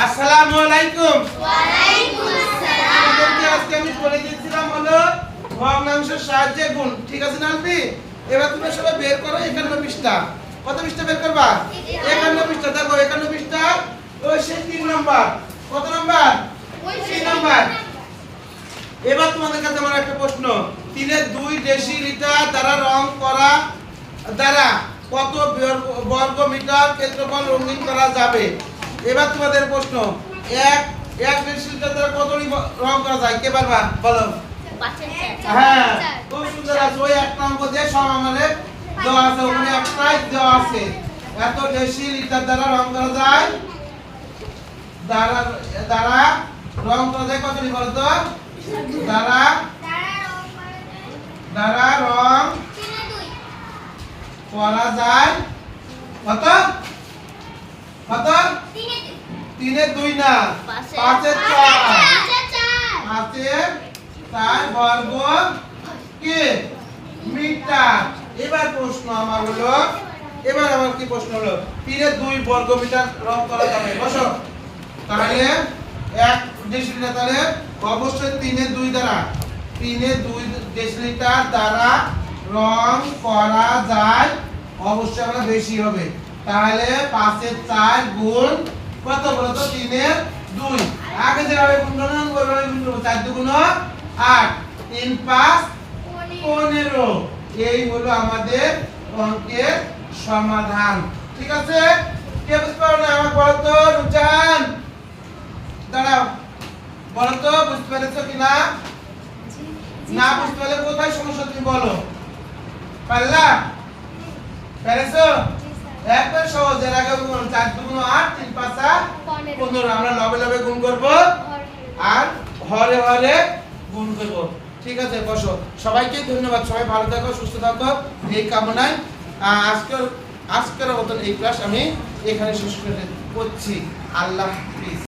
আসসালামু আলাইকুম। ওয়া আলাইকুম আসসালাম। তোমাদেরকে আজকে আমি বলে দিয়েছিলাম হলো ভগ্নাংশের সাহায্যে গুণ। ঠিক আছে না আলফি? এবার তুমি সবাই বের করো 51 পৃষ্ঠা। কত পৃষ্ঠা বের করবা? 51 পৃষ্ঠা। দেখো 51 পৃষ্ঠা ওই সেই 3 নাম্বার। কত নাম্বার? 3 নাম্বার। এবার তোমাদের কাছে আমার একটা প্রশ্ন। 3 এর 2 ডেসিলিটার দ্বারা রং করা দ্বারা কত বর্গ মিটার ক্ষেত্রফল রঙিন করা যাবে? এবার তোমাদের প্রশ্ন, এক ডেসিলিটার দ্বারা কত রং করা যায়? কে পারবা? বলো। হ্যাঁ, খুব সুন্দর আছে। ওই একটা অঙ্ক দিয়ে সব আমাদের দেওয়া আছে, ওখানে একটাই দেওয়া আছে। এত ডেসিলিটার দ্বারা রং করা যায়, দ্বারা রং করা যায় কত নি বলো তো? দ্বারা রং করা যায় কত? কত? 3 এর 2 না, 5 এর 4। 5 এর 4 বর্গ কি মিটার। এবার প্রশ্ন আমার হলো, এবার আমার কি প্রশ্ন হলো, 3 এর 2 বর্গ মিটার রং করা যাবে। বসো। তাহলে 1 ডেসিলিটার তাহলে অবশ্যই 3 এর 2 দ্বারা 3 এর 2 ডেসিলিটার দ্বারা রং করা যায়, অবশ্যই আমরা বেশি হবে। তাহলে 5 এর 4 গুণ কত বলো তো? 3 এর 2। আগে যেভাবে গুণ করলাম ওইভাবে গুণ করব। 4 দুগুণ 8, 3 5 15। এই হলো আমাদের অঙ্কের সমাধান। ঠিক আছে? কে বুঝতে পারো না আমাকে বলো তো? রুজান দাঁড়াও, বলো তো বুঝতে পেরেছো কিনা? না বুঝতে পারলে কোথায় সমস্যা তুমি বলো। পারলা? পেরেছো? একবার সহজ। এর আগে 4 দুগুণ 8, 3 5 15। আমরা লবে লবে গুণ করব আর হরে হরে গুণ করব। ঠিক আছে? বসো। সবাইকে ধন্যবাদ। সবাই ভালো থাকো, সুস্থ থাকো এই কামনায় আজকের মতন এই ক্লাস আমি এখানে শেষ করছি। আল্লাহ হাফেজ।